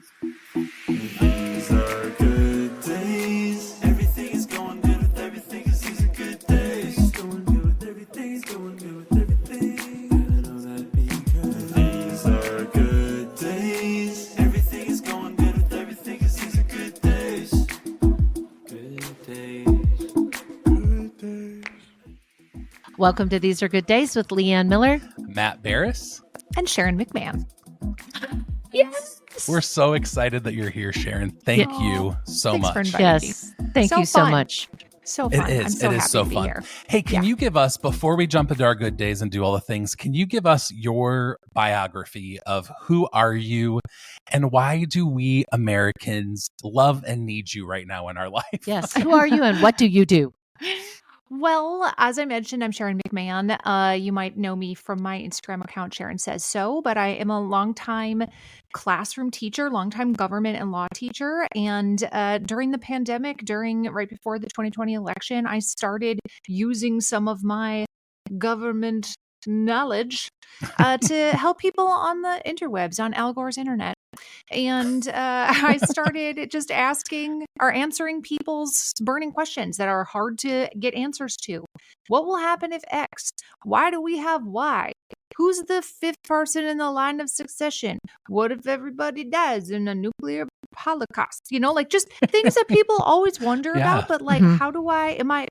These are good days. Everything is going good with everything. These are good days. Going good with everything. Going good with everything. I know that because these are good days. Everything is going good with everything. These are good days. Good days. Good days. Welcome to These Are Good Days with Leanne Miller. Matt Barris. And Sharon McMahon. Yes. We're so excited that you're here, Sharon. Thank you so Thanks for much. inviting me. Yes. Thank So you so fun. much. So It fun. is. I'm so It happy is so to be fun. here. Hey, can Yeah. you give us, before we jump into our good days and do all the things, can you give us your biography of who are you and why do we Americans love and need you right now in our life? Yes. Who are you and what do you do? Well, as I mentioned, I'm Sharon McMahon. You might know me from my Instagram account, Sharon Says So, but I am a longtime classroom teacher, longtime government and law teacher. And during the pandemic, right before the 2020 election, I started using some of my government knowledge to help people on the interwebs, on Al Gore's internet. And I started just asking or answering people's burning questions that are hard to get answers to. What will happen if X? Why do we have Y? Who's the fifth person in the line of succession? What if everybody dies in a nuclear holocaust? Like just things that people always wonder Yeah. about, but like, Mhm. how do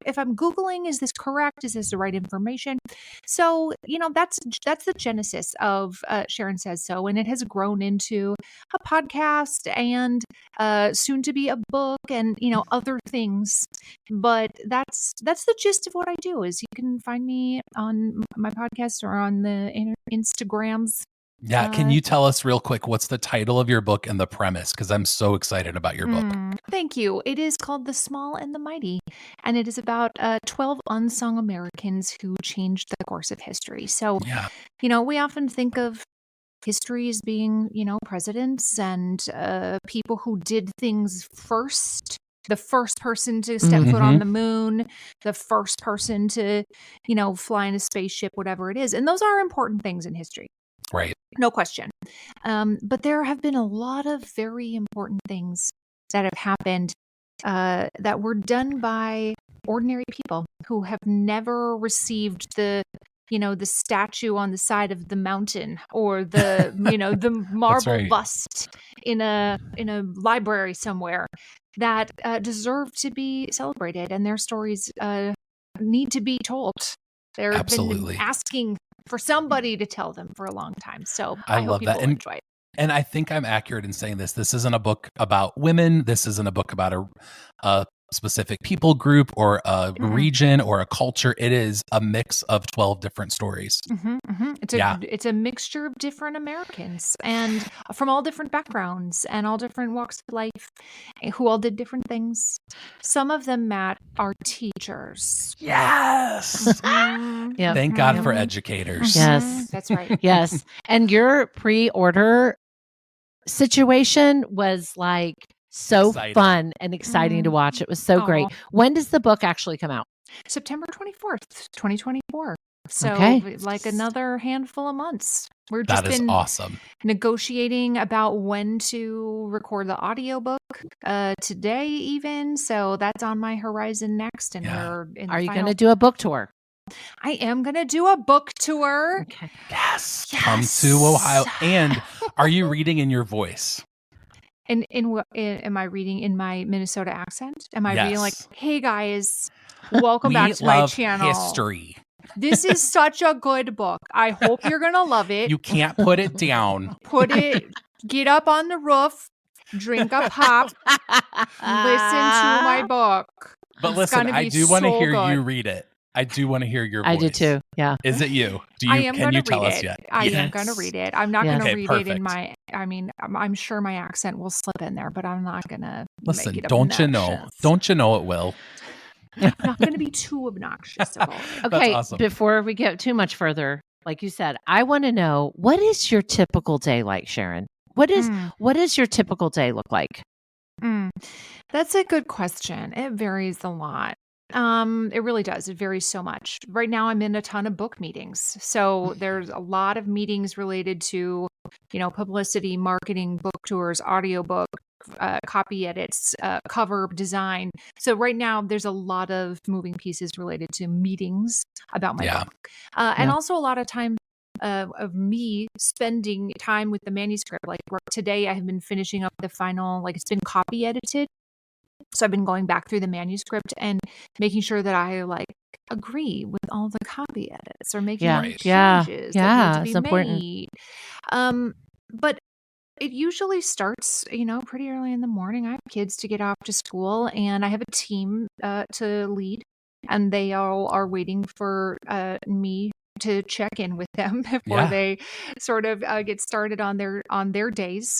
if I'm Googling, is this correct? Is this the right information? So, that's the genesis of Sharon Says So. And it has grown into a podcast and soon to be a book and, other things. But that's the gist of what I do. Is you can find me on my podcast or on the Instagrams. Yeah. Can you tell us real quick, what's the title of your book and the premise? Because I'm so excited about your book. Thank you. It is called The Small and the Mighty, and it is about 12 unsung Americans who changed the course of history. So, Yeah. we often think of history as being, presidents and people who did things first. The first person to step foot on the moon, the first person to, fly in a spaceship, whatever it is. And those are important things in history. Right. No question. But there have been a lot of very important things that have happened that were done by ordinary people who have never received the statue on the side of the mountain or the, the marble right. bust in a library somewhere that deserve to be celebrated, and their stories need to be told. They've Absolutely. been asking for somebody to tell them for a long time. So I hope love people that. enjoy it. And I think I'm accurate in saying this. This isn't a book about women. This isn't a book about a specific people group or a region or a culture. It is a mix of 12 different stories. It's a mixture of different Americans and from all different backgrounds and all different walks of life who all did different things. Some of them, Matt, are teachers. Yes. Yeah. Thank God for educators. Yes. That's right. Yes. And your pre-order situation was like so Exciting. fun and exciting to watch. It was so great. When does the book actually come out? September 24th, 2024. So Okay. like another handful of months. We're just That is been awesome. negotiating about when to record the audiobook today even. So that's on my horizon next. And Yeah. we're in Are the you final. going to do a book tour? I am going to do a book tour. Okay. Yes. Yes. Come to Ohio. And are you reading in your voice? And am I reading in my Minnesota accent? Am I reading like, Yes. hey guys, welcome We back to my love channel. history. This is such a good book. I hope you're going to love it. You can't put it down. Get up on the roof, drink a pop, listen to my book. But It's listen, gonna I be do want to so hear good. you read it. I do want to hear your voice. I do too. Yeah. Is it you? I am Can going you to tell read us it. yet? I am Yes. going to read it. I'm not Yes. going to Okay, read perfect. it in my, I'm sure my accent will slip in there, but I'm not going to Listen, make it don't you know? obnoxious. Don't you know it will? I'm not going to be too obnoxious about it. Okay. awesome. Before we get too much further, like you said, I want to know, what is your typical day like, Sharon? What does your typical day look like? That's a good question. It varies a lot. It really does. It varies so much. Right now, I'm in a ton of book meetings. So there's a lot of meetings related to publicity, marketing, book tours, audiobook, copy edits, cover design. So right now there's a lot of moving pieces related to meetings about my book. And also a lot of time of me spending time with the manuscript. Like today I have been finishing up the final, it's been copy edited. So I've been going back through the manuscript and making sure that I agree with all the copy edits or making any changes that need to be made. But it usually starts, pretty early in the morning. I have kids to get off to school, and I have a team to lead, and they all are waiting for me to check in with them before they sort of get started on their days.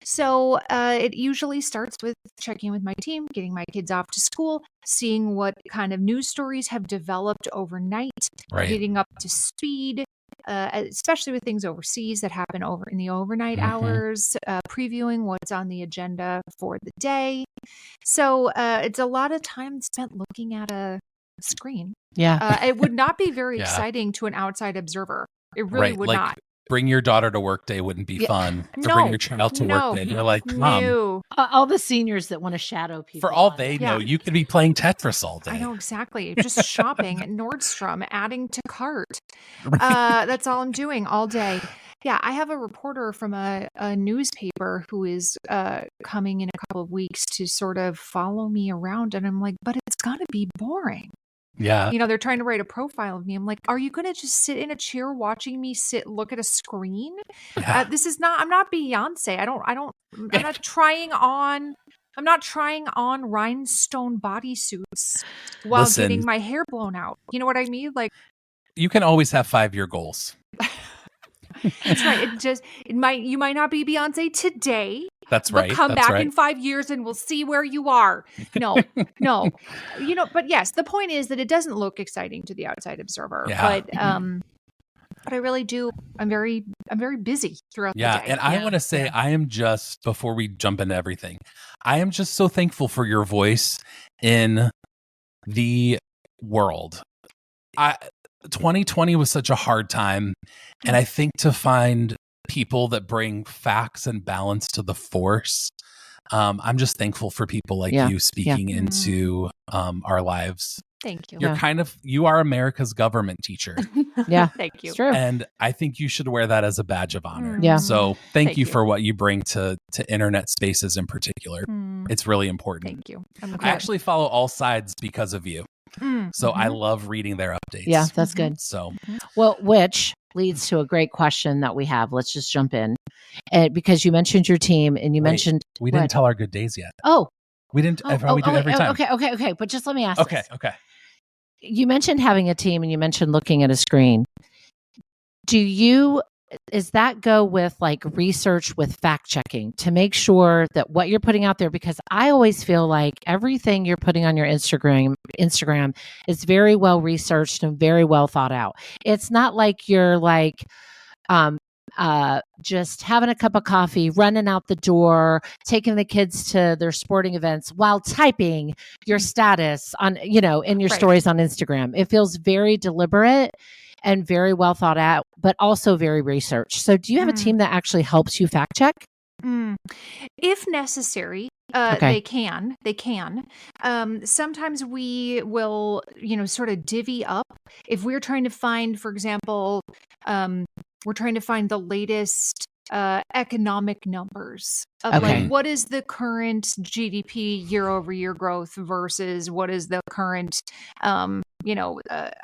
So it usually starts with checking with my team, getting my kids off to school, seeing what kind of news stories have developed overnight, getting up to speed. Especially with things overseas that happen over in the overnight hours, previewing what's on the agenda for the day. So it's a lot of time spent looking at a screen. It would not be very exciting to an outside observer. It really would not. Bring your daughter to work day wouldn't be fun. To bring your child to work day. You're like, Mom. All the seniors that want to shadow people. For all they know, you could be playing Tetris all day. I know, exactly. Just shopping at Nordstrom, adding to cart. That's all I'm doing all day. Yeah, I have a reporter from a newspaper who is coming in a couple of weeks to sort of follow me around. And I'm like, but it's got to be boring. Yeah. They're trying to write a profile of me. I'm like, are you going to just sit in a chair watching me look at a screen? I'm not Beyonce. I'm not trying on rhinestone bodysuits while getting my hair blown out. You know what I mean? You can always have 5-year goals. That's right. You might not be Beyonce today. That's right. But come back in 5 years and we'll see where you are. No. But yes, the point is that it doesn't look exciting to the outside observer. Yeah. But I really do. I'm very busy throughout the day. And I want to say, I am just, before we jump into everything, I am just so thankful for your voice in the world. 2020 was such a hard time. And I think to find people that bring facts and balance to the force, I'm just thankful for people like you speaking into our lives. Thank you. You are America's government teacher. Thank you. It's true. And I think you should wear that as a badge of honor. Yeah. So thank you for what you bring to internet spaces in particular. It's really important. Thank you. I actually follow All Sides because of you. So I love reading their updates. Yeah, that's good. So, well, which leads to a great question that we have. Let's just jump in. Because you mentioned your team and you mentioned... We didn't tell our good days yet. Oh. We didn't. We do every time. Okay. But just let me ask this. Okay. You mentioned having a team and you mentioned looking at a screen. Is that go with research with fact checking to make sure that what you're putting out there? Because I always feel like everything you're putting on your Instagram is very well researched and very well thought out. It's not like you're just having a cup of coffee, running out the door, taking the kids to their sporting events while typing your status on, in your stories on Instagram. It feels very deliberate and very well thought out, but also very researched. So do you have a team that actually helps you fact check? If necessary, they can. Sometimes we will, sort of divvy up. If we're trying to find, for example, we're trying to find the latest economic numbers of what is the current GDP year-over-year growth versus what is the current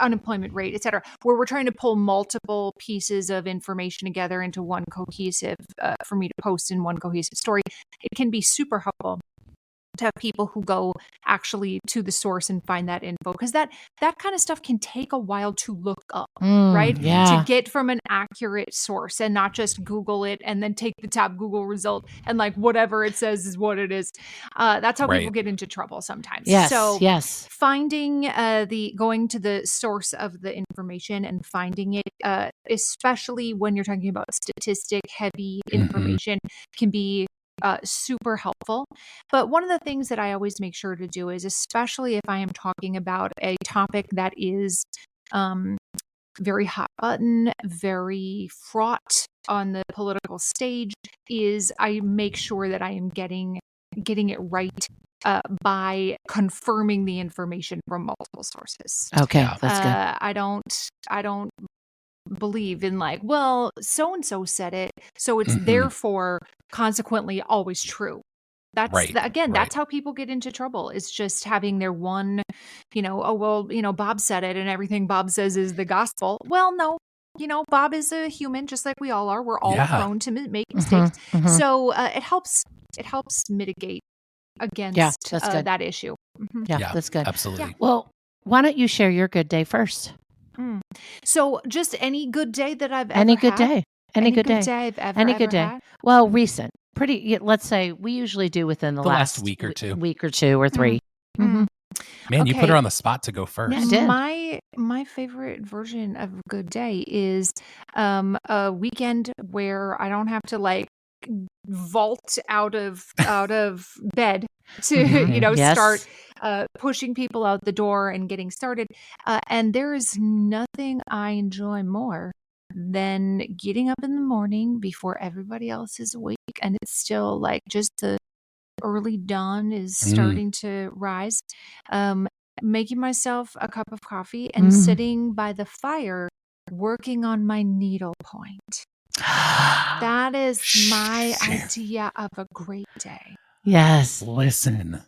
unemployment rate, et cetera, where we're trying to pull multiple pieces of information together into one cohesive, for me to post in one cohesive story. It can be super helpful to have people who go actually to the source and find that info, because that kind of stuff can take a while to look up, right? To get from an accurate source and not just Google it and then take the top Google result and whatever it says is what it is. That's how people get into trouble sometimes. Finding going to the source of the information and finding it, especially when you're talking about statistic heavy information, can be super helpful. But one of the things that I always make sure to do is, especially if I am talking about a topic that is very hot button, very fraught on the political stage is I make sure that I am getting it right by confirming the information from multiple sources. Okay, Yeah. that's good. I don't believe in like, well, so and so said it, so it's Mhm. therefore consequently always true. That's Right, again, right. that's how people get into trouble. It's just having their one, oh well, Bob said it and everything Bob says is the gospel. Well, no. Bob is a human just like we all are. We're all Yeah. prone to make mistakes. Mhm. So it helps mitigate against that's good. that issue. Mhm. Yeah, that's good. Absolutely. Well, why don't you share your good day first? So just any good day that I've ever Any good had? day. Any good day. I've ever Any good day. had? Well, recent. Let's say we usually do within the last last week or two. week or 2 or 3. Mm. Man, you put her Okay. on the spot to go first. Yeah, I did. My favorite version of a good day is a weekend where I don't have to like vault out of bed to Mhm. Yes. start pushing people out the door and getting started. And there is nothing I enjoy more than getting up in the morning before everybody else is awake and it's still like just the early dawn is starting to rise. Making myself a cup of coffee and sitting by the fire working on my needlepoint. That is my idea of a great day. Yes. Listen,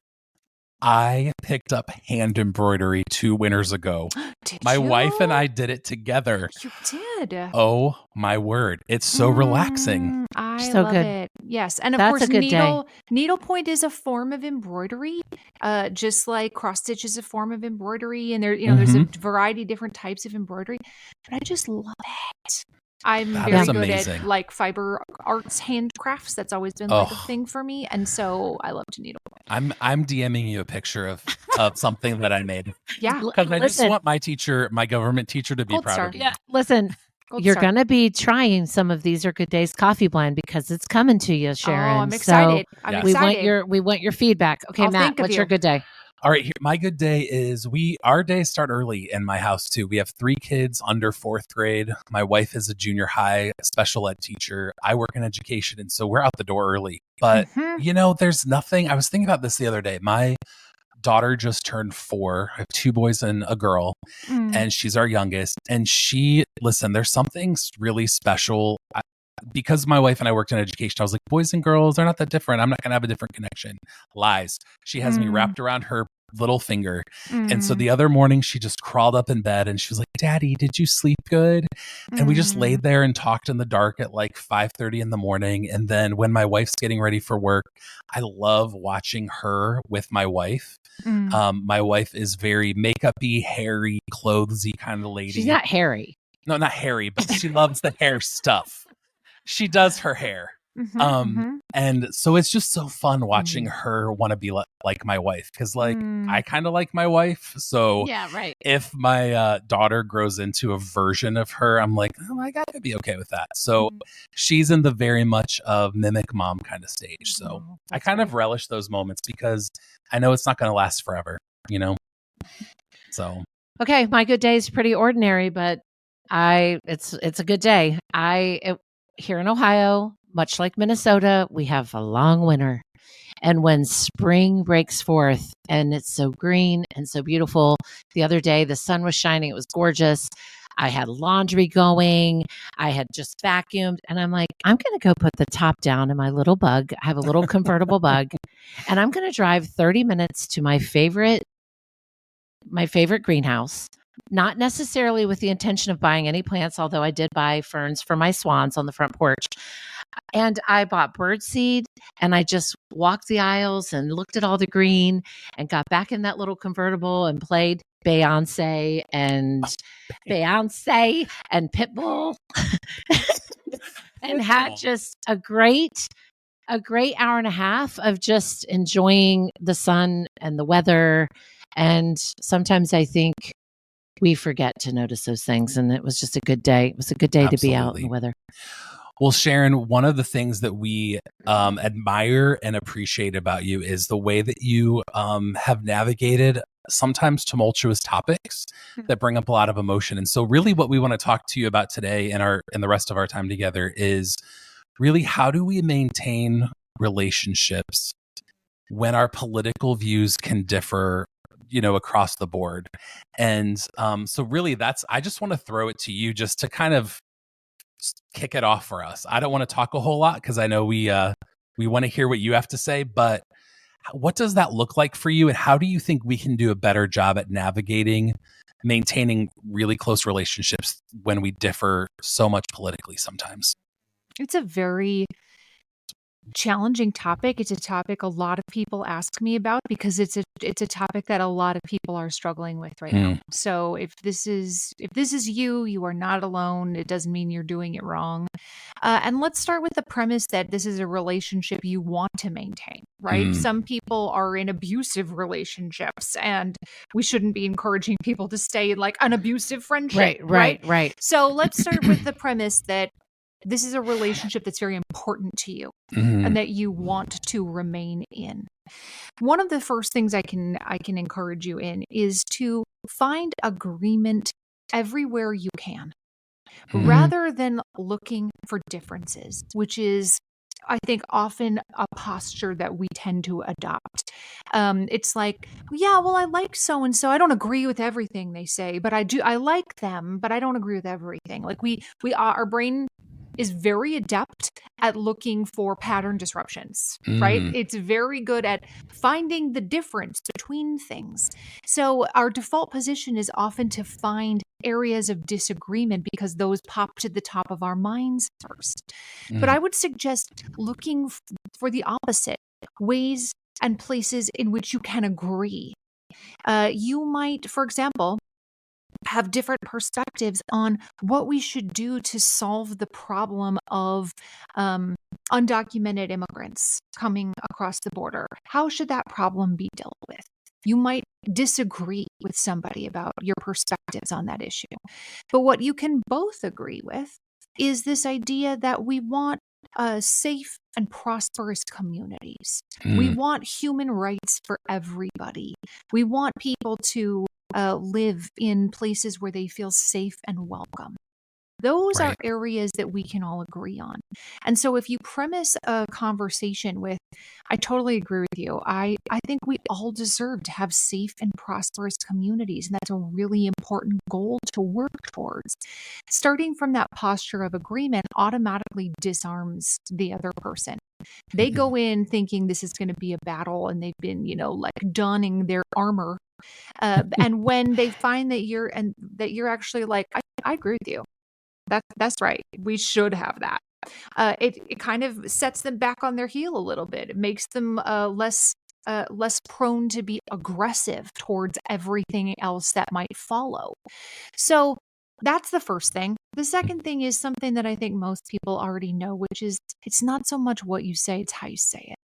I picked up hand embroidery 2 winters ago. Did My wife and you? I did it together. You did. Oh my word. It's so relaxing. I So love good. it. Yes. And of That's course, a good day. needlepoint is a form of embroidery, just like cross stitch is a form of embroidery. And there's a variety of different types of embroidery. But I just love it. I'm That very is good amazing. at like fiber arts handcrafts. That's always been like a thing for me. And so I love to needlepoint. I'm DMing you a picture of something that I made. Yeah. Because I just Listen. want my government teacher to be Gold proud star. of me. Yeah, listen, Gold you're star. going to be trying some of these are good days coffee blend because it's coming to you, Sharon. Oh, I'm excited. So I'm Yes. excited. we want your feedback. Okay, I'll Matt, think of what's your you. good day? All right, my good day is our days start early in my house too. We have 3 kids under 4th grade. My wife is a junior high special ed teacher. I work in education, and so we're out the door early. But there's nothing. I was thinking about this the other day. My daughter just turned 4. I have 2 boys and a girl, and she's our youngest. And there's something really special. Because my wife and I worked in education, I was like, boys and girls, they're not that different. I'm not going to have a different connection. Lies. She has me wrapped around her little finger. And so the other morning, she just crawled up in bed and she was like, Daddy, did you sleep good? And we just laid there and talked in the dark at like 5:30 in the morning. And then when my wife's getting ready for work, I love watching her with my wife. My wife is very makeup-y, hairy, clothesy kind of lady. She's not hairy. No, not hairy, but she loves the hair stuff. She does her hair. And so it's just so fun watching her want to be like my wife because I kind of like my wife. So Yeah, right. if my daughter grows into a version of her, I'm like, oh, I gotta be okay with that. So she's in the very much of mimic mom kind of stage. So I kind of relish those moments because I know it's not going to last forever, So Okay, my good day is pretty ordinary, but it's a good day. Here in Ohio, much like Minnesota, we have a long winter. And when spring breaks forth and it's so green and so beautiful, the other day the sun was shining, it was gorgeous. I had laundry going. I had just vacuumed and I'm like, I'm going to go put the top down in my little bug. I have a little convertible bug and I'm going to drive 30 minutes to my favorite greenhouse. Not necessarily with the intention of buying any plants, although I did buy ferns for my swans on the front porch. And I bought birdseed and I just walked the aisles and looked at all the green and got back in that little convertible and played Beyonce and Pitbull and had just a great hour and a half of just enjoying the sun and the weather. And sometimes I think we forget to notice those things. And it was just a good day. It was a good day to be out in the weather. Well, Sharon, one of the things that we admire and appreciate about you is the way that you have navigated sometimes tumultuous topics that bring up a lot of emotion. And so really what we want to talk to you about today in the rest of our time together is really how do we maintain relationships when our political views can differ, across the board. And so really I just want to throw it to you just to kind of kick it off for us. I don't want to talk a whole lot because I know we want to hear what you have to say, but what does that look like for you? And how do you think we can do a better job at maintaining really close relationships when we differ so much politically sometimes? It's a very challenging topic. It's a topic a lot of people ask me about because it's a topic that a lot of people are struggling with right now. So if this is you, you are not alone. It doesn't mean you're doing it wrong. And let's start with the premise that this is a relationship you want to maintain, right? Some people are in abusive relationships, and we shouldn't be encouraging people to stay in like an abusive friendship. Right. So let's start with the premise that this is a relationship that's very important to you and that you want to remain in. One of the first things I can encourage you in is to find agreement everywhere you can, rather than looking for differences, which is, I think, often a posture that we tend to adopt. It's like, yeah, well, I like so and so. I don't agree with everything they say, but I like them, but I don't agree with everything. Like our brain is very adept at looking for pattern disruptions, right? It's very good at finding the difference between things. So our default position is often to find areas of disagreement because those pop to the top of our minds first. But I would suggest looking for the opposite, ways and places in which you can agree. You might, for example, have different perspectives on what we should do to solve the problem of undocumented immigrants coming across the border. How should that problem be dealt with? You might disagree with somebody about your perspectives on that issue. But what you can both agree with is this idea that we want safe and prosperous communities. We want human rights for everybody. We want people to live in places where they feel safe and welcome. Those are areas that we can all agree on. And so if you premise a conversation with, I totally agree with you. I think we all deserve to have safe and prosperous communities. And that's a really important goal to work towards. Starting from that posture of agreement automatically disarms the other person. They go in thinking this is going to be a battle, and they've been, like donning their armor. And when they find that you're actually like, I agree with you. That's right. We should have that. It kind of sets them back on their heel a little bit. It makes them less prone to be aggressive towards everything else that might follow. So that's the first thing. The second thing is something that I think most people already know, which is it's not so much what you say, it's how you say it.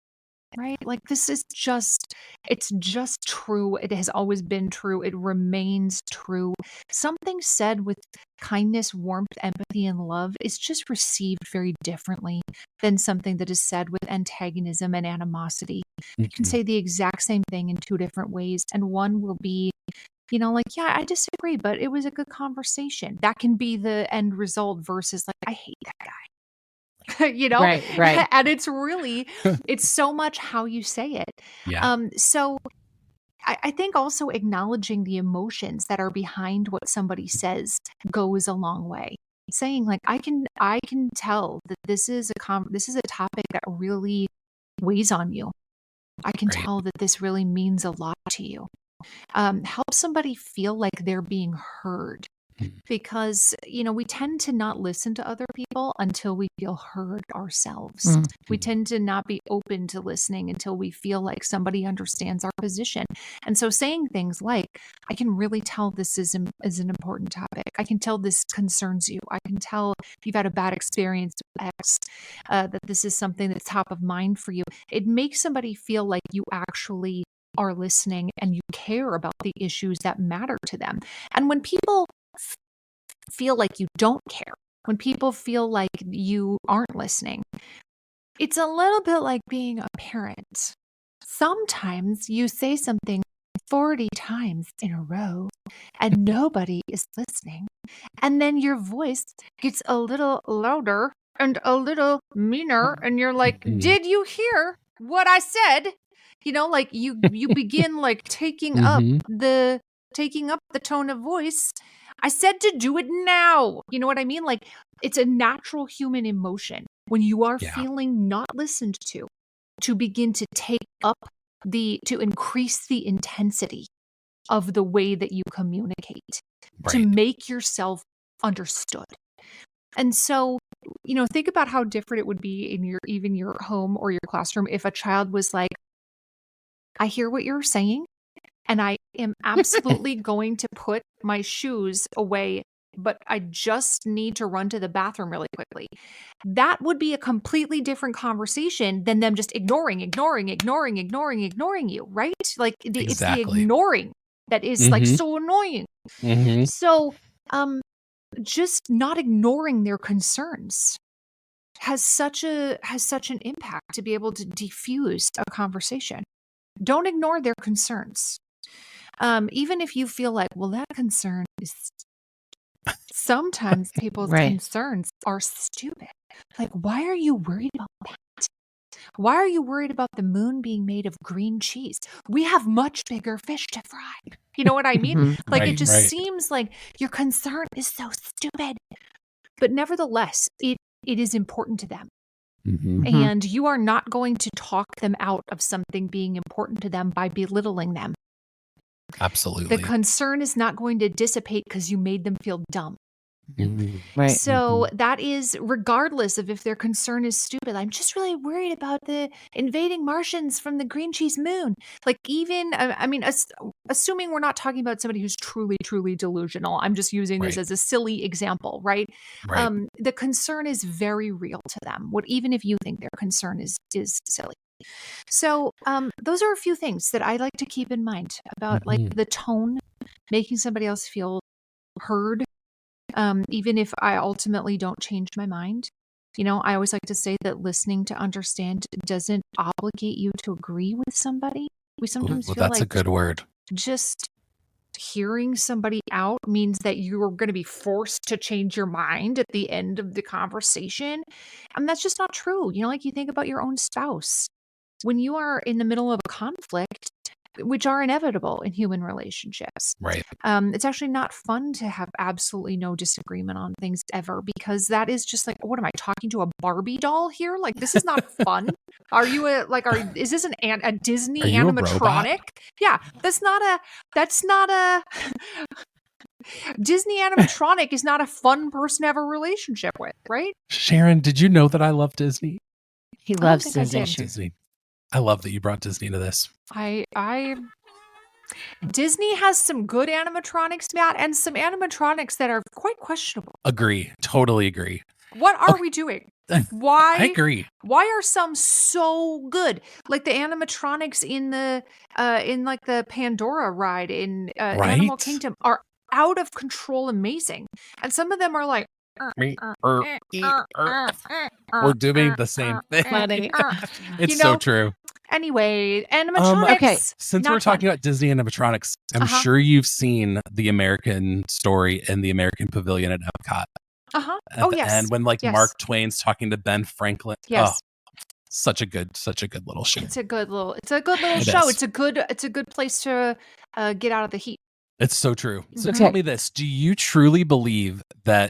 Right? Like it's just true. It has always been true. It remains true. Something said with kindness, warmth, empathy, and love is just received very differently than something that is said with antagonism and animosity. You can say the exact same thing in two different ways, and one will be, like, yeah, I disagree, but it was a good conversation. That can be the end result versus like, I hate that guy. Right. And it's so much how you say it. Yeah. So I think also acknowledging the emotions that are behind what somebody says goes a long way. Saying like, I can tell that this is a topic that really weighs on you. I can tell that this really means a lot to you. Help somebody feel like they're being heard. Because, we tend to not listen to other people until we feel heard ourselves. We tend to not be open to listening until we feel like somebody understands our position. And so saying things like, I can really tell this is an important topic. I can tell this concerns you. I can tell if you've had a bad experience with X, that this is something that's top of mind for you. It makes somebody feel like you actually are listening and you care about the issues that matter to them. And when people feel like you don't care, when people feel like you aren't listening, it's a little bit like being a parent. Sometimes you say something 40 times in a row and nobody is listening. And then your voice gets a little louder and a little meaner. And you're like, did you hear what I said? Like you begin like taking up the tone of voice. I said to do it now. You know what I mean? Like it's a natural human emotion when you are feeling not listened to begin to take up to increase the intensity of the way that you communicate, to make yourself understood. And so, think about how different it would be in your home or your classroom if a child was like, I hear what you're saying, and I am absolutely going to put my shoes away, but I just need to run to the bathroom really quickly. That would be a completely different conversation than them just ignoring you, right? Like it's the ignoring that is like so annoying. So, just not ignoring their concerns has such an impact to be able to diffuse a conversation. Don't ignore their concerns. Even if you feel like, well, that concern is sometimes people's concerns are stupid. Like, why are you worried about that? Why are you worried about the moon being made of green cheese? We have much bigger fish to fry. You know what I mean? Like, it just seems like your concern is so stupid. But nevertheless, it is important to them. And you are not going to talk them out of something being important to them by belittling them. Absolutely. The concern is not going to dissipate because you made them feel dumb. Right. So that is regardless of if their concern is stupid. I'm just really worried about the invading Martians from the green cheese moon. Like even, assuming we're not talking about somebody who's truly, truly delusional. I'm just using this as a silly example, right? The concern is very real to them. Even if you think their concern is silly. So those are a few things that I like to keep in mind about like the tone, making somebody else feel heard. Even if I ultimately don't change my mind. I always like to say that listening to understand doesn't obligate you to agree with somebody. We sometimes feel that's like a good word. Just hearing somebody out means that you're going to be forced to change your mind at the end of the conversation. And that's just not true. Like you think about your own spouse. When you are in the middle of a conflict, which are inevitable in human relationships. It's actually not fun to have absolutely no disagreement on things ever, because that is just like, what am I talking to, a Barbie doll here? Like, this is not fun. Is this a Disney animatronic? Yeah, that's not a Disney animatronic is not a fun person to have a relationship with, right? Sharon, did you know that I love Disney? He loves Disney. I love that you brought Disney to this. Disney has some good animatronics, Matt, and some animatronics that are quite questionable. Agree. Totally agree. What are we doing? Why? I agree. Why are some so good? Like the animatronics in the Pandora ride in Animal Kingdom are out of control amazing. And some of them are like, we're doing the same thing. It's so true. Anyway, animatronics. Since we're talking about Disney animatronics, I'm sure you've seen the American story in the American Pavilion at Epcot. Yes. And when Mark Twain's talking to Ben Franklin. Yes. Such a good little show. It's a good little show. It's a good place to get out of the heat. It's so true. So tell me this: do you truly believe that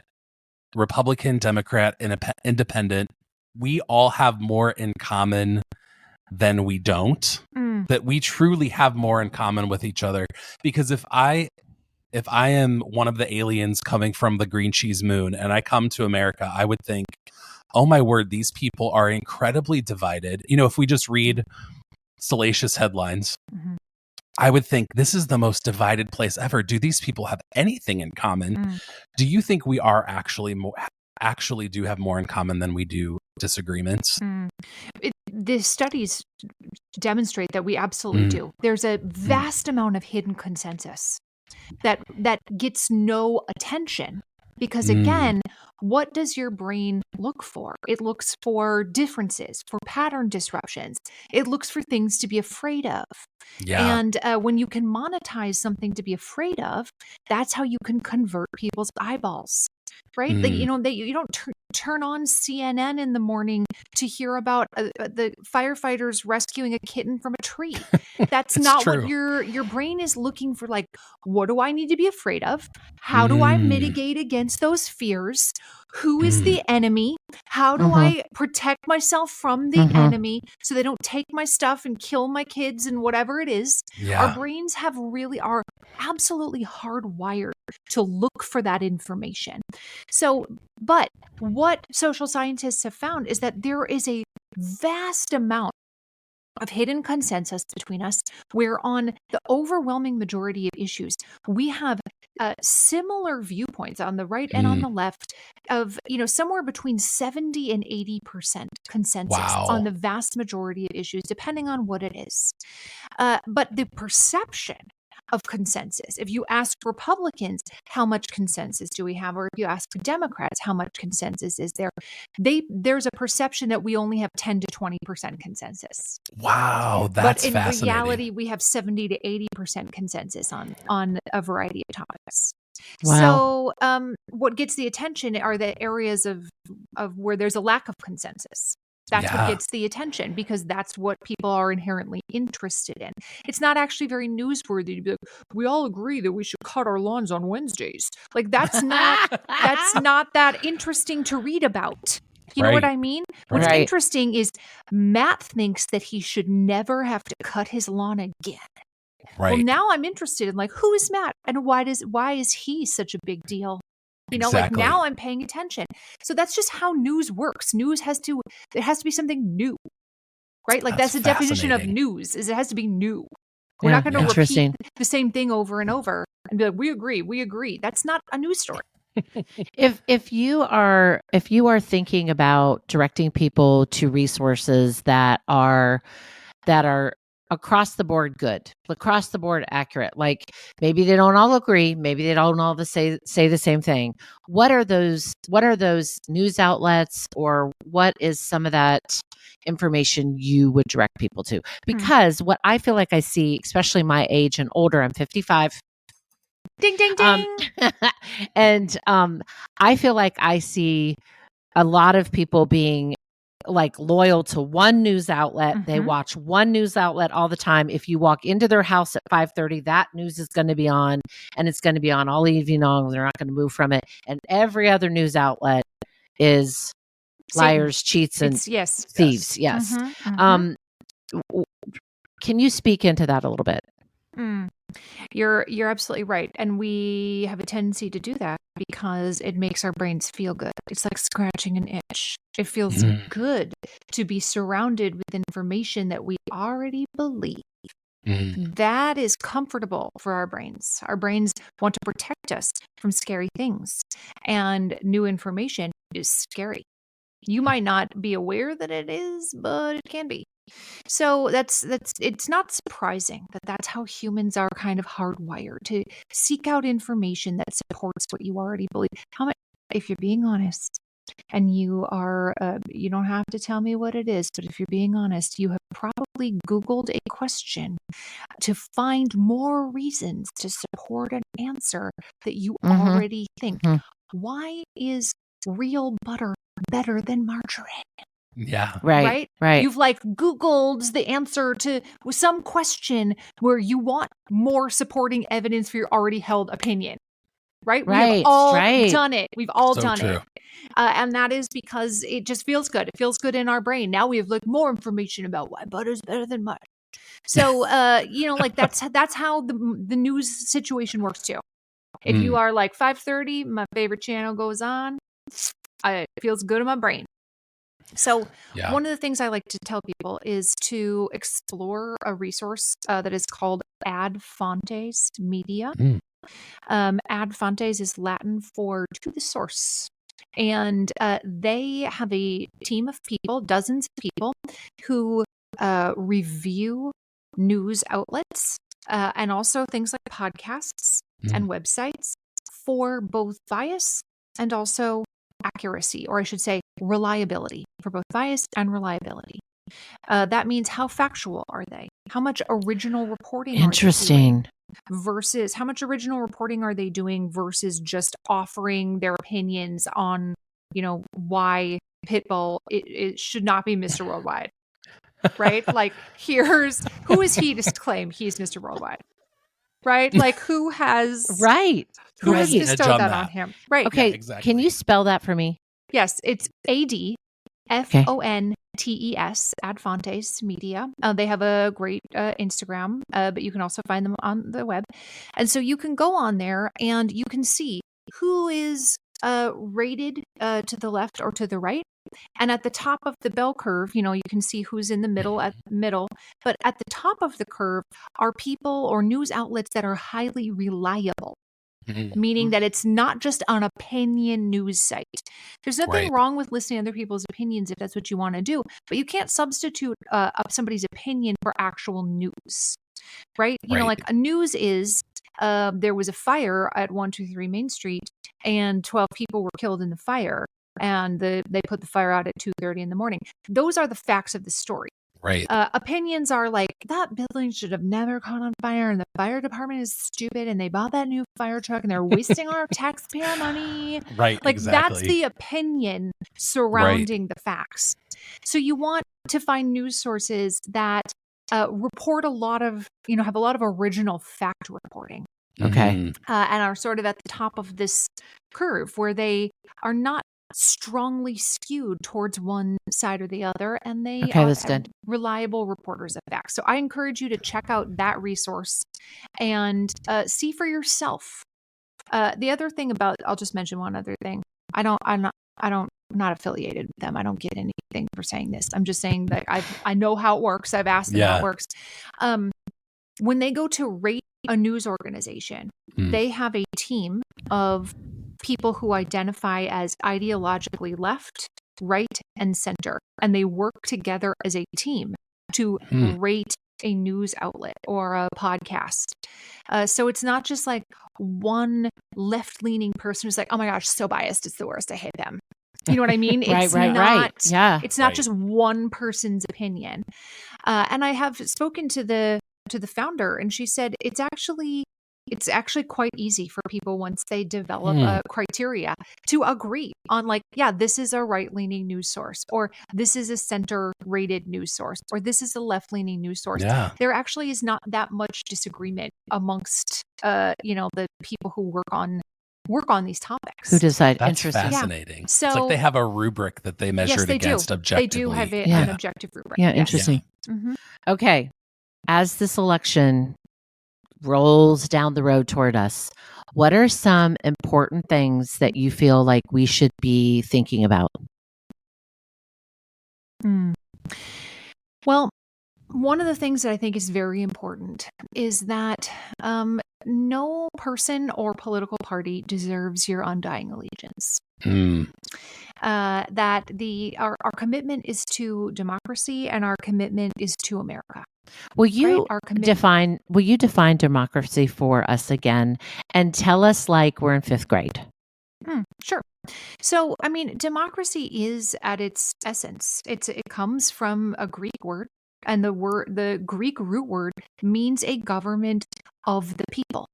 Republican, Democrat, and Independent, we all have more in common than we don't? That we truly have more in common with each other? Because if I am one of the aliens coming from the green cheese moon and I come to America, I would think, oh my word, these people are incredibly divided. If we just read salacious headlines, I would think this is the most divided place ever. Do these people have anything in common? Do you think we are actually do have more in common than we do disagreements? The studies demonstrate that we absolutely do. There's a vast amount of hidden consensus that gets no attention because, again, what does your brain look for? It looks for differences, for pattern disruptions. It looks for things to be afraid of. Yeah. And when you can monetize something to be afraid of, that's how you can convert people's eyeballs, right? Like, Mm. you don't turn on CNN in the morning to hear about the firefighters rescuing a kitten from a tree. That's It's not what true. your brain is looking for. Like, what do I need to be afraid of? How do I mitigate against those fears? Who is the enemy? How do I protect myself from the enemy so they don't take my stuff and kill my kids and whatever it is? Our Yeah. brains are absolutely hardwired to look for that information. So, but what social scientists have found is that there is a vast amount of hidden consensus between us, where on the overwhelming majority of issues, we have similar viewpoints on the right and on Mm. the left of, somewhere between 70 and 80% consensus on Wow. the vast majority of issues, depending on what it is. But the perception of consensus, if you ask Republicans, how much consensus do we have? Or if you ask Democrats, how much consensus is there? There's a perception that we only have 10 to 20% consensus. Wow. But That's in fascinating. reality, we have 70 to 80% consensus on a variety of topics. Wow. So what gets the attention are the areas of where there's a lack of consensus. That's what Yeah. gets the attention, because that's what people are inherently interested in. It's not actually very newsworthy to be like, we all agree that we should cut our lawns on Wednesdays. Like, that's not that interesting to read about. You know what Right. I mean? What's Right. interesting is Matt thinks that he should never have to cut his lawn again. Right. Well, now I'm interested in, like, who is Matt and why is he such a big deal? Like, Exactly. now I'm paying attention. So that's just how news works. News there has to be something new, right? Like, that's the definition of fascinating. news, is it has to be new. We're Yeah, not going to repeat interesting. the same thing over and over and be like, we agree. That's not a news story. If you are thinking about directing people to resources that are across the board good, across the board accurate, like maybe they don't all agree, maybe they don't all say the same thing. What are those news outlets, or what is some of that information you would direct people to? Because what I feel like I see, especially my age and older, I'm 55. Ding, ding, ding. And I feel like I see a lot of people being like loyal to one news outlet. They watch one news outlet all the time. If you walk into their house at 5:30, that news is going to be on, and it's going to be on all evening long. They're not going to move from it. And every other news outlet is liars, cheats, and thieves. Yes. Can you speak into that a little bit? You're absolutely right. And we have a tendency to do that because it makes our brains feel good. It's like scratching an itch. It feels good to be surrounded with information that we already believe. That is comfortable for our brains. Our brains want to protect us from scary things, and new information is scary. You might not be aware that it is, but it can be. So it's not surprising that that's how humans are kind of hardwired to seek out information that supports what you already believe. If you're being honest, and you don't have to tell me what it is, but if you're being honest, you have probably Googled a question to find more reasons to support an answer that you already think. Why is real butter better than margarine? Yeah. Right. You've like Googled the answer to some question where you want more supporting evidence for your already held opinion. Right? We have all done it. We've all done it. And that is because it just feels good. It feels good in our brain. Now we have like more information about why butter's better than mud. So, like that's how the news situation works too. If you are like 5:30, my favorite channel goes on, it feels good in my brain. So one of the things I like to tell people is to explore a resource that is called Ad Fontes Media. Ad Fontes is Latin for to the source. And they have a team of people, dozens of people, who review news outlets and also things like podcasts and websites for both bias and also accuracy, or I should say reliability, for both bias and reliability. That means how factual are they? How much original reporting are they doing? Interesting. Versus how much original reporting are they doing versus just offering their opinions on, why Pitbull it should not be Mr. Worldwide, right? Like, who is he to claim he's Mr. Worldwide, right? Like, who has Right. who has Right. Edge bestowed on that that. on him, right? Okay. Yeah, exactly. Can you spell that for me? Yes, it's ADFONTES, Adfontes Media. They have a great Instagram, but you can also find them on the web. And so you can go on there and you can see who is rated to the left or to the right. And at the top of the bell curve, you can see who's in the middle at middle. But at the top of the curve are people or news outlets that are highly reliable. Meaning that it's not just an opinion news site. There's nothing Right. wrong with listening to other people's opinions if that's what you want to do, but you can't substitute up somebody's opinion for actual news, right? Right. Like a news is there was a fire at 123 Main Street and 12 people were killed in the fire, and they put the fire out at 2:30 in the morning. Those are the facts of the story. Right. Opinions are like, that building should have never caught on fire, and the fire department is stupid, and they bought that new fire truck, and they're wasting our taxpayer money. Right. Like, exactly. that's the opinion surrounding the facts. So you want to find news sources that report a lot of, have a lot of original fact reporting. Okay. Mhm. And are sort of at the top of this curve where they are not strongly skewed towards one side or the other, and they Okay, are that's good. reliable reporters of facts. So I encourage you to check out that resource and see for yourself. The other thing I'll just mention one other thing. I'm not affiliated with them. I don't get anything for saying this. I'm just saying that I know how it works. I've asked them how Yeah. it works. When they go to rate a news organization, they have a team of people who identify as ideologically left, right, and center, and they work together as a team to rate a news outlet or a podcast. So it's not just like one left-leaning person who's like, oh my gosh, so biased, it's the worst, I hate them. You know what I mean? Right. Yeah. It's not Right. just one person's opinion. And I have spoken to the founder, and she said it's actually quite easy for people once they develop a criteria to agree on, like, yeah, this is a right-leaning news source, or this is a center-rated news source, or this is a left-leaning news source. Yeah. There actually is not that much disagreement amongst the people who work on these topics. Who decide? That's Interesting. fascinating. It's So- like they have a rubric that they measure Yes, it they against do. objectively. They do have Yeah. an objective rubric. Yeah, Yes. interesting. Mhm. Okay. As this election rolls down the road toward us, what are some important things that you feel like we should be thinking about? Well, one of the things that I think is very important is that no person or political party deserves your undying allegiance. That our commitment is to democracy, and our commitment is to America. Will you Right? Our commitment. define democracy for us again and tell us like we're in 5th grade? Sure. So, I mean, democracy is at its essence. It comes from a Greek word, and the Greek root word means a government of the people.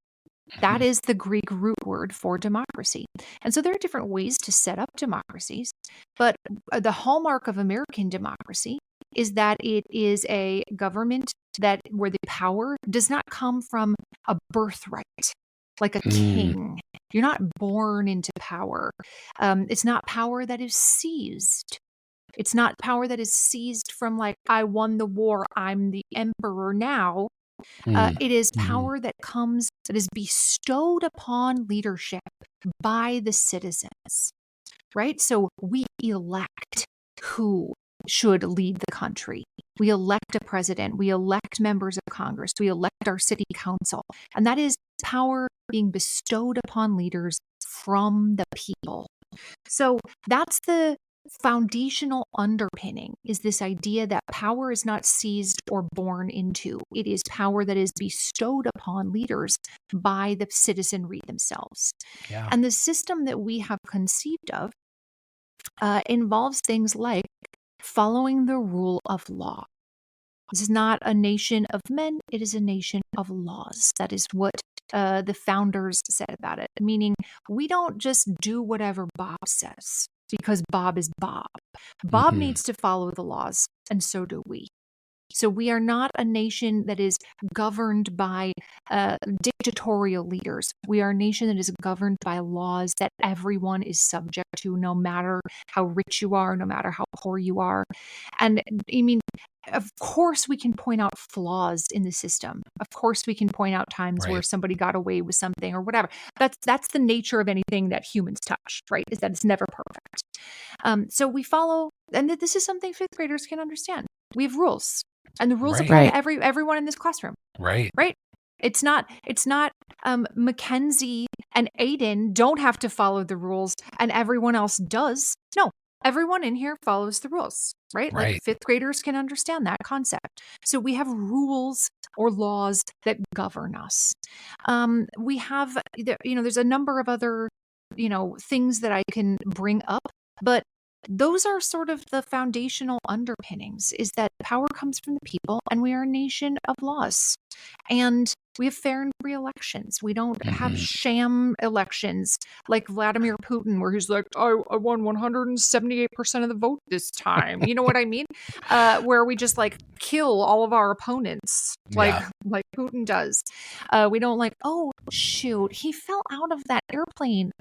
That is the Greek root word for democracy. And so there are different ways to set up democracies, but the hallmark of American democracy is that it is a government where the power does not come from a birthright, like a king. You're not born into power. It's not power that is seized. It's not power that is seized from, like, I won the war, I'm the emperor now. It is power that is bestowed upon leadership by the citizens, right? So we elect who should lead the country. We elect a president. We elect members of Congress. We elect our city council. And that is power being bestowed upon leaders from the people. So that's the foundational underpinning, is this idea that power is not seized or born into. It is power that is bestowed upon leaders by the citizenry themselves. Yeah. And the system that we have conceived of involves things like following the rule of law. This is not a nation of men, it is a nation of laws. That is what the founders said about it, meaning we don't just do whatever Bob says because Bob is Bob. Bob Mhm. needs to follow the laws, and so do we. So we are not a nation that is governed by dictatorial leaders. We are a nation that is governed by laws that everyone is subject to, no matter how rich you are, no matter how poor you are. And I mean, of course, we can point out flaws in the system. Of course, we can point out times where Right. somebody got away with something or whatever. That's the nature of anything that humans touch, right? Is that it's never perfect. So we follow, and this is something fifth graders can understand. We have rules, and the rules Right. apply Right. to everyone in this classroom, Right. right? It's not Mackenzie and Aiden don't have to follow the rules and everyone else does. No, everyone in here follows the rules, right? Like Right. fifth graders can understand that concept. So we have rules or laws that govern us. We have, there's a number of other, things that I can bring up, but those are sort of the foundational underpinnings, is that power comes from the people and we are a nation of laws. And we have fair and free elections. We don't have Mhm. sham elections like Vladimir Putin, where he's like, I won 178% of the vote this time. You know what I mean? Where we just like kill all of our opponents, like Yeah. like Putin does. We don't like, oh shoot, he fell out of that airplane.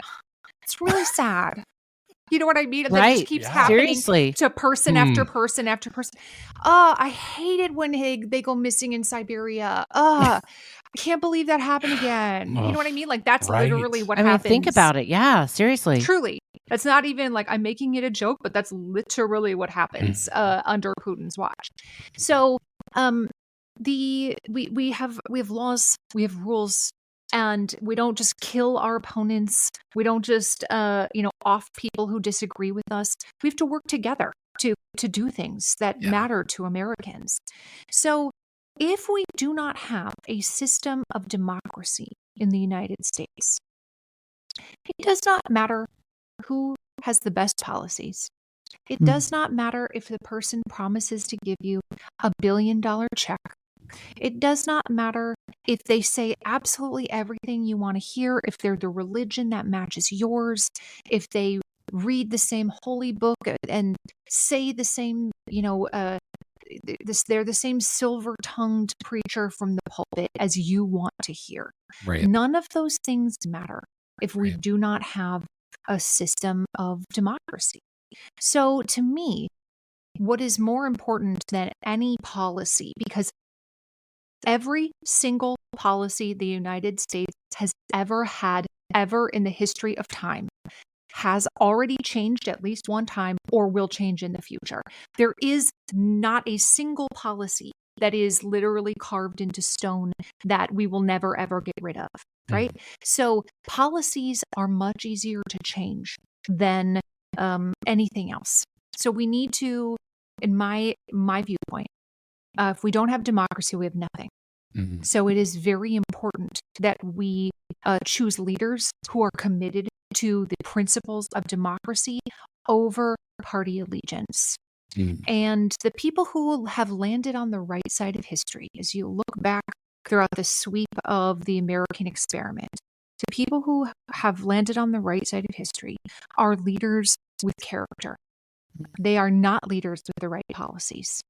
It's really sad. You know what I mean? And that just Right. keeps Yeah. happening Seriously. to person after Hmm. person after person. Oh, I hated when they go missing in Siberia. I can't believe that happened again. You know what I mean? Like that's Right. literally what I mean, happens. think about it. Yeah, seriously. Truly. That's not even like I'm making it a joke, but that's literally what happens under Putin's watch. So we have laws, we have rules, and we don't just kill our opponents. We don't just off people who disagree with us. We have to work together to do things that Yeah. matter to Americans. So if we do not have a system of democracy in the United States, it does not matter who has the best policies. It does not matter if the person promises to give you $1 billion check. It does not matter if they say absolutely everything you want to hear, if they're the religion that matches yours, if they read the same holy book and say the same, they're the same silver-tongued preacher from the pulpit as you want to hear. Right. None of those things matter if we Right. do not have a system of democracy. So to me, what is more important than any policy, because every single policy the United States has ever had, ever in the history of time, has already changed at least one time or will change in the future. There is not a single policy that is literally carved into stone that we will never ever get rid of, right? So policies are much easier to change than anything else. So we need to, in my viewpoint, if we don't have democracy, we have nothing. Mhm. So it is very important that we choose leaders who are committed to the principles of democracy over party allegiance. Mhm. And the people who have landed on the right side of history, as you look back throughout the sweep of the American experiment, the people who have landed on the right side of history are leaders with character. They are not leaders with the right policies.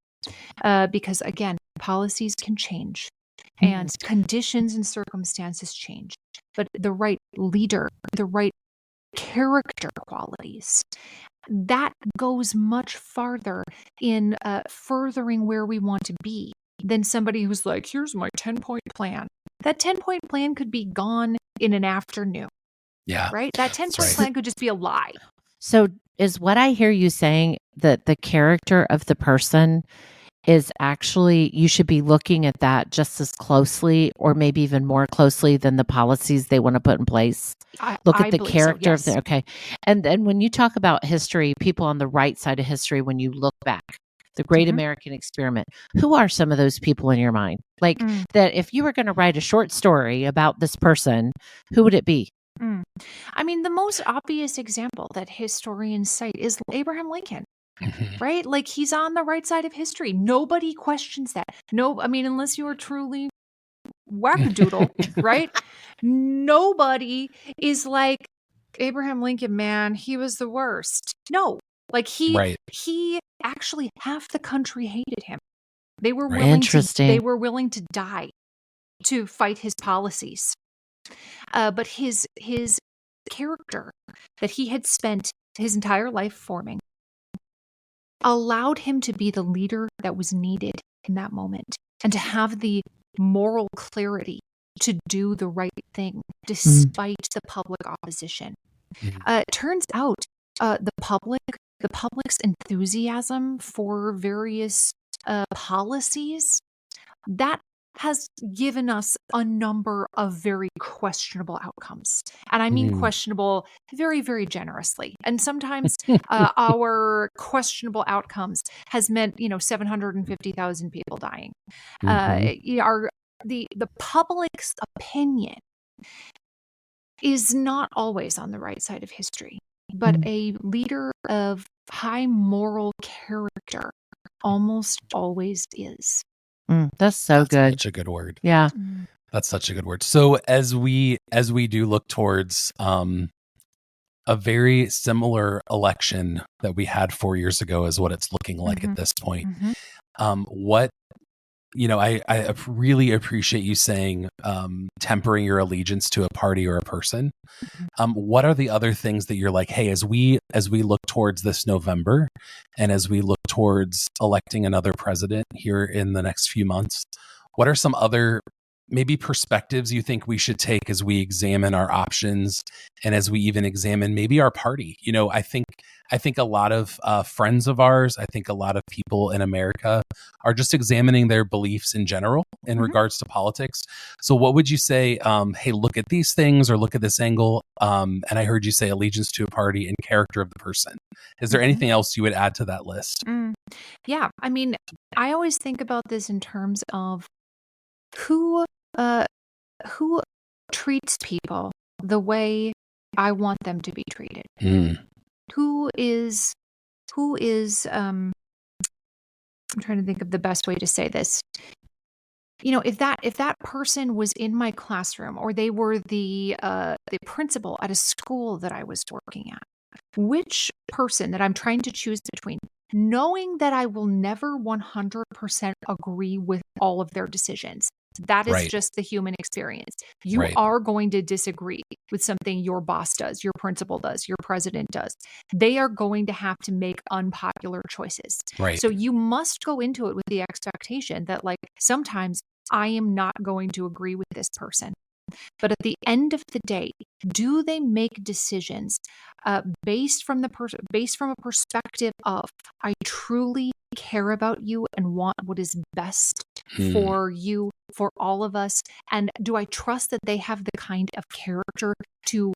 Because again, policies can change and conditions and circumstances change. But the right leader, the right character qualities, that goes much farther in furthering where we want to be than somebody who's like, here's my 10-point plan. That 10-point plan could be gone in an afternoon, Yeah. right? That 10-point right. plan could just be a lie. So is what I hear you saying that the character of the person is actually, you should be looking at that just as closely or maybe even more closely than the policies they want to put in place? Look I at the believe so, character of yes. the, okay. And then when you talk about history, people on the right side of history, when you look back, the great Mhm. American experiment, who are some of those people in your mind? Like Mm. that if you were going to write a short story about this person, who would it be? I mean, the most obvious example that historians cite is Abraham Lincoln, right? Like, he's on the right side of history. Nobody questions that. No, I mean, unless you are truly wackadoodle, right? Nobody is like, Abraham Lincoln, man, he was the worst. No, like Right. he actually, half the country hated him. They were Right. Interesting. they were willing to die to fight his policies. But his character that he had spent his entire life forming allowed him to be the leader that was needed in that moment, and to have the moral clarity to do the right thing despite the public opposition. It turns out the public's enthusiasm for various policies, that has given us a number of very questionable outcomes. And I mean questionable very, very generously. And sometimes our questionable outcomes has meant, 750,000 people dying. The public's opinion is not always on the right side of history, but a leader of high moral character almost always is. That's so That's good. such a good word. Yeah. That's such a good word. So as we do look towards a very similar election that we had 4 years ago is what it's looking like at this point. What, I really appreciate you saying tempering your allegiance to a party or a person. What are the other things that you're like, hey, as we look towards this November, and as we look towards electing another president here in the next few months, what are some other maybe perspectives you think we should take as we examine our options, and as we even examine maybe our party? I think a lot of friends of ours, I think a lot of people in America are just examining their beliefs in general in regards to politics. So what would you say, hey, look at these things, or look at this angle, and I heard you say allegiance to a party and character of the person. Is there anything else you would add to that list? Yeah, I mean, I always think about this in terms of who treats people the way I want them to be treated. Who is I'm trying to think of the best way to say this. If that person was in my classroom, or they were the principal at a school that I was working at, which person that I'm trying to choose between, knowing that I will never 100% agree with all of their decisions. That is Right. just the human experience. You Right. are going to disagree with something your boss does, your principal does, your president does. They are going to have to make unpopular choices. Right. So you must go into it with the expectation that, like, sometimes I am not going to agree with this person. But at the end of the day, do they make decisions based from a perspective of, I truly care about you and want what is best for you, for all of us? And do I trust that they have the kind of character to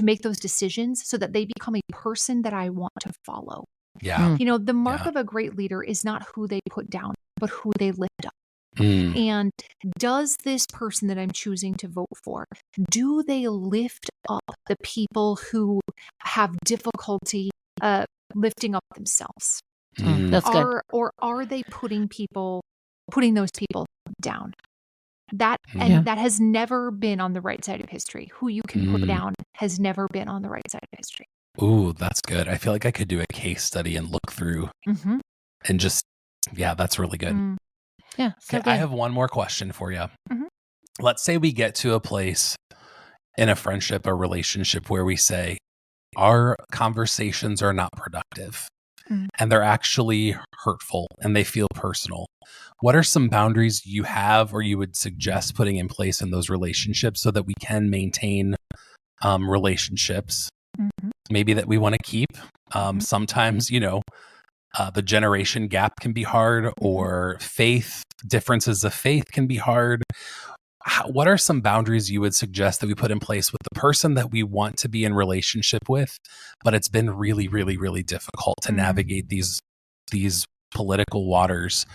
make those decisions, so that they become a person that I want to follow? Yeah. The mark of a great leader is not who they put down, but who they lift up. And does this person that I'm choosing to vote for, do they lift up the people who have difficulty lifting up themselves? That's good. Or are they putting those people down? That has never been on the right side of history. Who you can put down has never been on the right side of history. Ooh, that's good. I feel like I could do a case study and look through and just, that's really good. Yeah. So Okay, I have one more question for you. Mhm. Let's say we get to a place in a friendship or relationship where we say our conversations are not productive and they're actually hurtful and they feel personal. What are some boundaries you have, or you would suggest putting in place in those relationships, so that we can maintain relationships maybe that we want to keep? Sometimes, the generation gap can be hard, or differences of faith can be hard. What are some boundaries you would suggest that we put in place with the person that we want to be in relationship with, but it's been really, really, really difficult to navigate these political waters?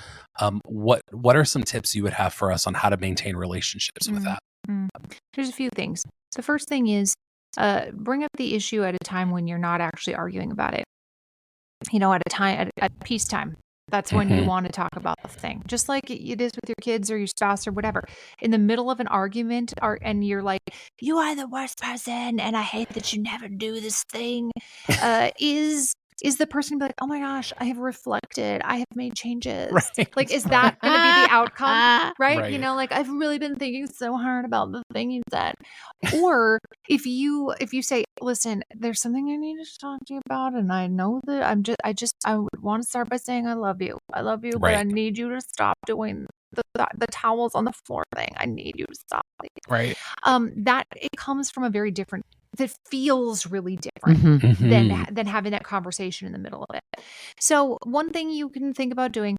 What are some tips you would have for us on how to maintain relationships with that? There's a few things. The first thing is, bring up the issue at a time when you're not actually arguing about it. At a time, at peacetime. That's when you want to talk about the thing, just like it is with your kids or your spouse or whatever. In the middle of an argument, and you're like, "You are the worst person, and I hate that you never do this thing," is the person be like, "Oh my gosh, I have reflected, I have made changes." Right. Like, is that going to be the outcome? Right? Right. Like, I've really been thinking so hard about the thing you said. Or if you say, "Listen, there's something I need to talk to you about, and I know that I would want to start by saying I love you, but I Right. need you to stop doing the towels on the floor thing. I need you to stop." Right. That it comes from a very different. That feels really different Mhm. than having that conversation in the middle of it. So one thing you can think about doing,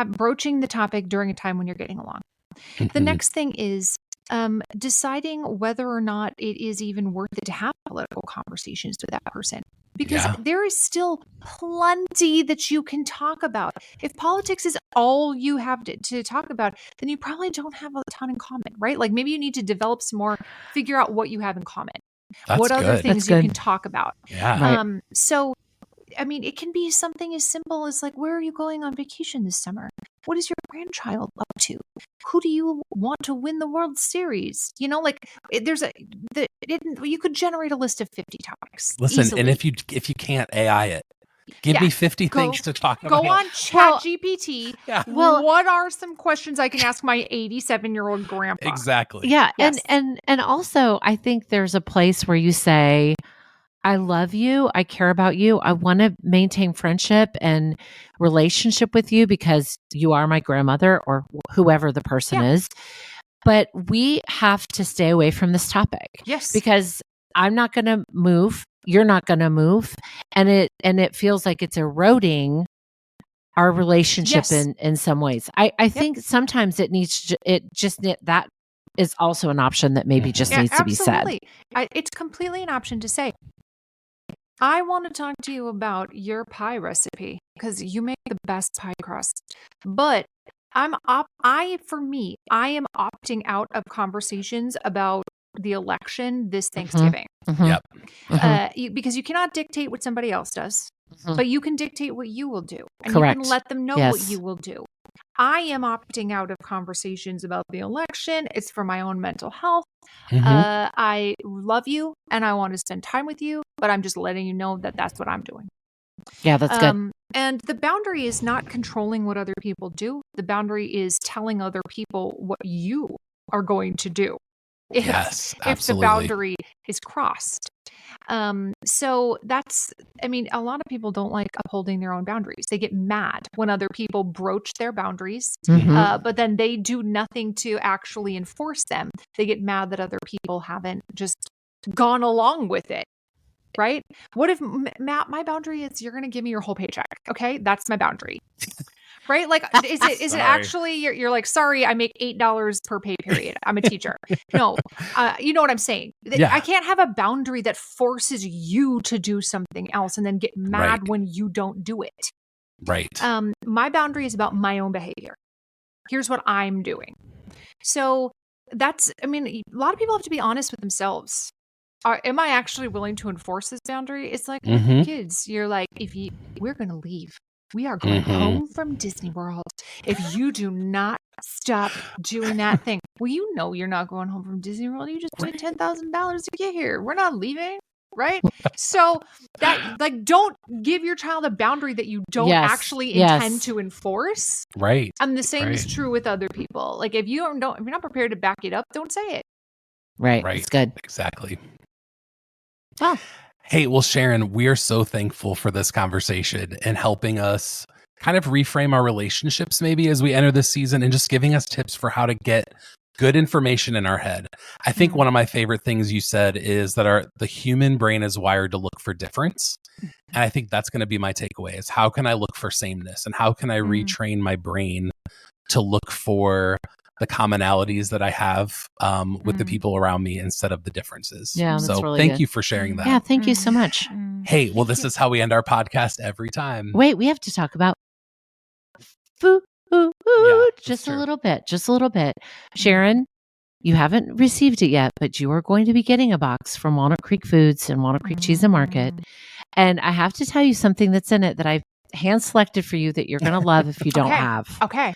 broaching the topic during a time when you're getting along. The Mhm. next thing is deciding whether or not it is even worth it to have political conversations with that person. Because Yeah. there is still plenty that you can talk about. If politics is all you have to talk about, then you probably don't have a ton in common, right? Like maybe you need to develop some more, figure out what you have in common. That's What other good. things That's you good. can talk about. Yeah. Right. So, I mean, it can be something as simple as like, where are you going on vacation this summer? What is your grandchild up to? Who do you want to win the World Series? You could generate a list of 50 topics Listen, easily. and if you can't AI it, give Yeah. me 50 Go- things to talk about. Go on ChatGPT. Yeah. Well- What are some questions I can ask my 87-year-old grandpa? Exactly. Yeah. Yes. And also I think there's a place where you say, I love you. I care about you. I want to maintain friendship and relationship with you because you are my grandmother or whoever the person Yeah. is. But we have to stay away from this topic Yes. because I'm not going to move. You're not going to move. And it feels like it's eroding our relationship Yes. in some ways. I think sometimes that is also an option that maybe just Yeah, needs to be said. absolutely. It's completely an option to say, I want to talk to you about your pie recipe because you make the best pie crust. But I am opting out of conversations about the election this Thanksgiving. Yep. Because you cannot dictate what somebody else does, Mhm. but you can dictate what you will do. And you Correct. can let them know what Yes. you will do. I am opting out of conversations about the election. It's for my own mental health. Mhm. I love you and I want to spend time with you, but I'm just letting you know that that's what I'm doing. Yeah, that's good. And the boundary is not controlling what other people do. The boundary is telling other people what you are going to do Yes, if the absolutely. boundary is crossed. So that's, a lot of people don't like upholding their own boundaries. They get mad when other people broach their boundaries, Mhm. but then they do nothing to actually enforce them. They get mad that other people haven't just gone along with it. Right? What if, Matt, my boundary is you're going to give me your whole paycheck? Okay, that's my boundary. Right? Like, is it Sorry. actually you're like, sorry, I make $8 per pay period. I'm a teacher. No, you know what I'm saying? Yeah. I can't have a boundary that forces you to do something else and then get mad Right. when you don't do it. Right. My boundary is about my own behavior. Here's what I'm doing. So that's, a lot of people have to be honest with themselves. Am I actually willing to enforce this boundary? It's like with your kids. You're like, we're going to leave. We are going home from Disney World. If you do not stop doing that thing, well, you know you're not going home from Disney World. You just paid $10,000 to get here. We're not leaving, right? So that, like, don't give your child a boundary that you don't actually intend to enforce. Right. And the same is Right. true with other people. Like, if you're not prepared to back it up, don't say it. Right. Right. It's good. Exactly. Well, Hey, well, Sharon, we are so thankful for this conversation and helping us kind of reframe our relationships maybe as we enter this season and just giving us tips for how to get good information in our head. I think one of my favorite things you said is that the human brain is wired to look for difference. And I think that's going to be my takeaway is how can I look for sameness and how can I retrain my brain to look for the commonalities that I have with the people around me instead of the differences. Yeah, that's so really thank good. you for sharing that. Yeah, thank you so much. Hey, well, this is how we end our podcast every time. Wait, we have to talk about food Yeah, that's just a true. little bit. Sharon, You haven't received it yet, but you are going to be getting a box from Walnut Creek Foods and Walnut Creek Cheese and Market. And I have to tell you something that's in it that I've hand selected for you that you're going to love if you don't have. Okay.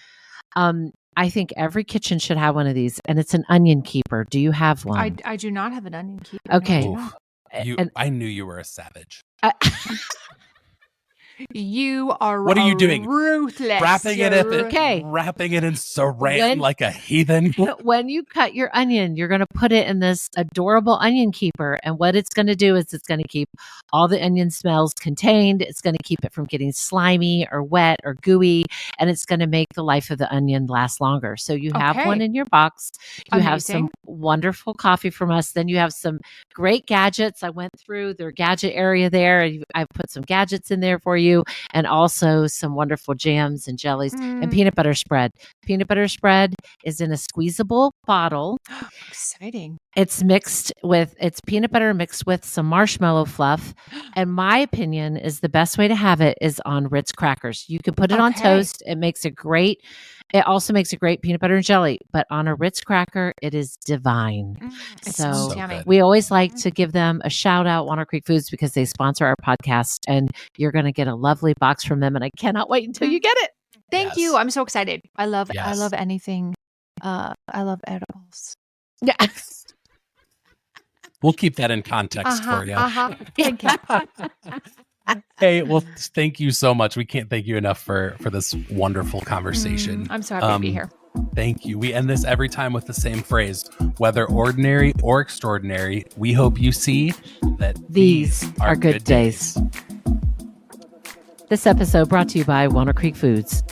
I think every kitchen should have one of these, and it's an onion keeper. Do you have one? I do not have an onion keeper. Okay. No, I do not. I knew you were a savage. You are What are you doing? Ruthless. Wrapping it Okay. wrapping it in saran like a heathen. When you cut your onion, you're going to put it in this adorable onion keeper. And what it's going to do is it's going to keep all the onion smells contained. It's going to keep it from getting slimy or wet or gooey. And it's going to make the life of the onion last longer. So you have one in your box. You have some wonderful coffee from us. Then you have some great gadgets. I went through their gadget area there. I've put some gadgets in there for you. And also some wonderful jams and jellies and peanut butter spread. Peanut butter spread is in a squeezable bottle. Exciting. It's peanut butter mixed with some marshmallow fluff. And my opinion is the best way to have it is on Ritz crackers. You can put it on toast. It also makes a great peanut butter and jelly, but on a Ritz cracker, it is divine. So we always like to give them a shout out, Walnut Creek Foods, because they sponsor our podcast, and you're going to get a lovely box from them. And I cannot wait until you get it. Thank you. I'm so excited. I love anything. I love edibles. Yeah. We'll keep that in context for you. Thank you. Hey, well, thank you so much. We can't thank you enough for this wonderful conversation. I'm so happy to be here. Thank you. We end this every time with the same phrase. Whether ordinary or extraordinary, we hope you see that these are good days. This episode brought to you by Walnut Creek Foods.